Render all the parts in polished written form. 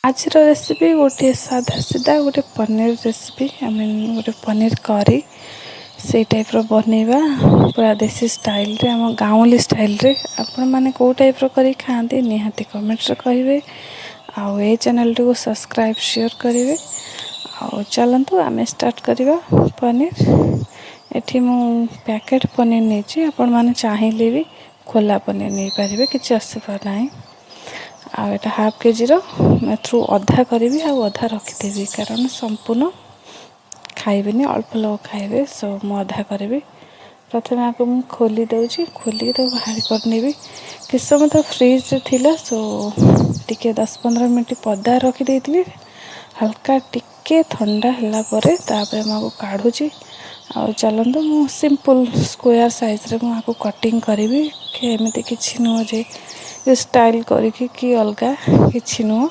आज रेसिपी गोटे साधा सीधा गोटे पनीर रेसिपी गोटे पनीर करी से टाइप बनैबा पूरा देसी स्टाइल रे आम गाँवली स्टाइल रे आपण माने को टाइप करी खाते निहाती कमेंट्स कहे आउ ए चैनल को सब्सक्राइब शेयर करेंगे। आउ चलतु आम स्टार्ट करवा पनीर। एठी मु पैकेट पनीर नहीं आपण माने चाहिए भी खोला पनीर नहीं पारे किसी असुविधा ना। आटा हाफ केजी थ्रू अधा करी अधा रखिदेवी कारण संपूर्ण खाइबेनि अल्प लोग खाइबे सो मु अधा करी। प्रथम आपको मुझे खोली दूची खोलिक बाहर करनेबी कि समय तो फ्रिज थिला सो टिके 10-15 मिनट पदा रखिदे हल्का टिके ठंडा होला परे तापर मैं काढ़ुची। आ चलते मु सिंपल स्क्वायर साइज रे मुझे कटिंग करी कि एमती किसी नुह जे स्टाइल करके कि अलगा किसी नुह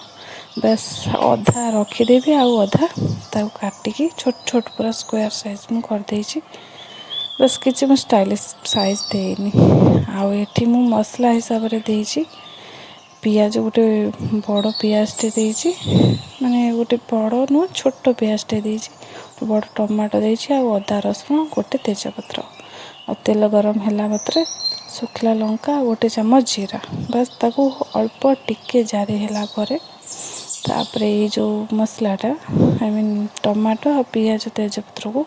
बस अधा रखिदेवी आधा काटिकी छोट छोट पूरा स्क्वायर साइज मु करदे बस किसी मुझे स्टाइलिश साइज देनी। आठी मु मसला हिसाब से देची पियाज गोटे बड़ पियाजटे देची माने गोटे बड़ नुह छोट पियाजटे देची बड़ टमाटो देची अदा रसुण गोटे तेजपत्र और तेल गरम है मात्रे सुखला लंका गोटे चम्मच जीरा बस ताकू अल्प टिके जारी है तापरे ये जो मसलाटा आई मीन टमाटो और पियाज तेजपत्र को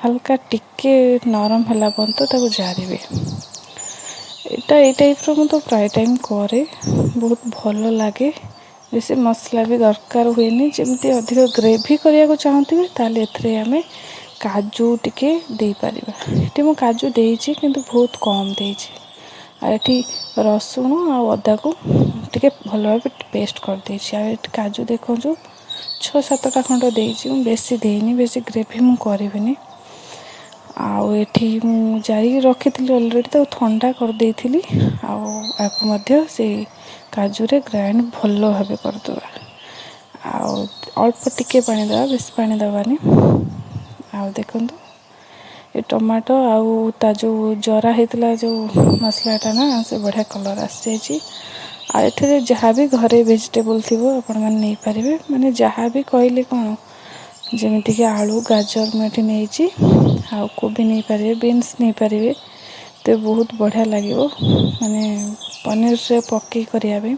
हल्का टिके नरम है पर्यंत जारिबे। एटा ए टाइप रो तो प्राय टाइम करे बहुत भल लगे बेसी मसला भी दरकार हुए जमी अधिक ग्रेवी करने चाहूँगी ताले एथरे आमे काजू टिके दे पारिबा। एटी मु काजू देइछि किंतु बहुत कम देइछि। एटी रसुण आ अदा को टिके भल भाव पेस्ट कर देइछि। काजू देखो 6-7टा खंड देइछि बेसी देइनि बेसी ग्रेवी मु करिबिनी। आठी मु जारी रखी अलरेडी तो ठंडा कर देइथिली आपको मध्य से काजू रे ग्राइंड भल भाव करदे अल्प टिके पानी दवा बेसी पानी दवानी। देखो ये टमाटो आउ ता जो जरा होता जो मसलाटा ना से बढ़िया कलर आसी जाइए। एठे जहाँ भी घरे वेजिटेबल थी आपण मैंने नहीं पारे माने जहाँ भी कहले कौन जमीक आलू गाजर मुझे नहीं आउ कोबी नहीं पारे बीन्स नहीं पारे तो बहुत बढ़िया लगे माने पनीर से पकई करने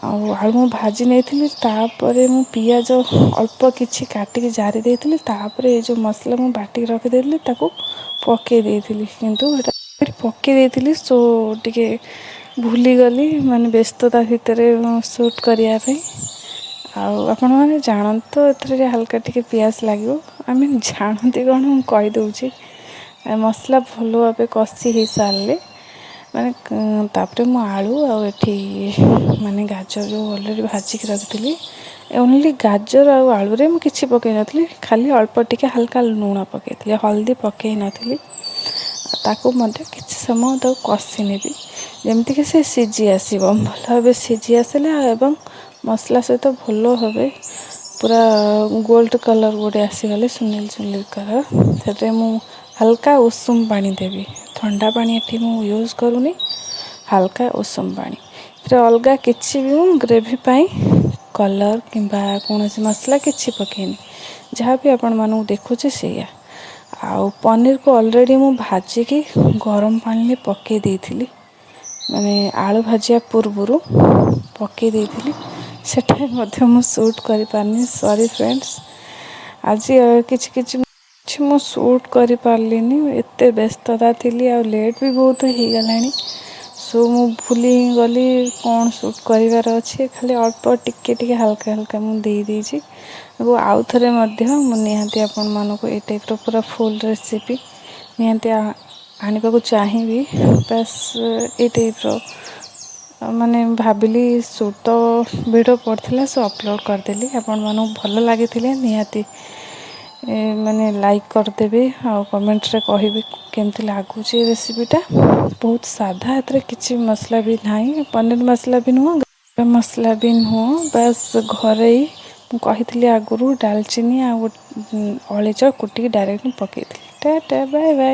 आलू मु भाजी नहीं तापर मु पियाज अल्प किछि काटिक जारी देइथिली तापर ये जो मसला मु बाटी रखिदेली ताको पकई देइथिली किंतु पकई देइथिली सो टिके भूली गली माने व्यस्तता भितर शूट करने आपण मैंने जानत तो एथरे हल्का टिके पियाज लगे आम जानती कौन मु कहीदे मसला भल भाव कषी हो सारे माने तापर मु आलू आठी माने गाजर जो ऑलरेडी भाजिक रखी ओनली गाजर आलू रे किसी पकई नी खाली अल्प टिके हल्का लुण पकई हल्दी पकई नी ताकू किसी समय कषि नेबी जमती कि से सीझी आसो भल भाव सीझी आसला एवं मसला सहित भल भाव पूरा गोल्ड कलर गोटे आसीगले सुनील सुनील कलर से मु हल्का उषुम पानी देवी ठंडा पानी एठी मु यूज करूनी हल्का उषुम पानी फिर अलगा किसी भी मु ग्रेवी पाई कलर किंबा कौन मसला किसी पकईनी जहाँ भी आपण मानू देखुचे से आउ पनीर को ऑलरेडी मु भाजिकी गरम पानी में पकई देइथिली माने आलू भाजिया पूर्वरु पकई देइथिली सेठा मध्य मु शूट करि पारनी सॉरी फ्रेंड्स आज किछि मु शूट करि पारलिनी एते व्यस्तता थिली आ लेट भी बहुत हो गलानी सो मु भूली गली कौन शूट करिवार अछि खाली अल्प टिके टिके हल्का हल्का मु दे देछि आउ थरे मध्य मु निहाती आपण मानको ए टाइप रो पूरा फुल रेसिपी निहाती आनिबा को चाहिबी बस ए टाइप रो माने भाबिली शूट तो वीडियो पड़थिला सो अपलोड करदेली आपण मानो भल लागिथिले निहाती माने लाइक करदेबे आ कमेंट रे कहिबे केमती लागुची रेसिपीटा बहुत साधा एतरे किछि मसला भी नाही पनीर मसला भी नुह गरम मसला भी नुह बस घरे ही कही आगुरी डालचीनी आ अलैच कुटिकी डायरेक्ट पकई टाटा बाय बाय।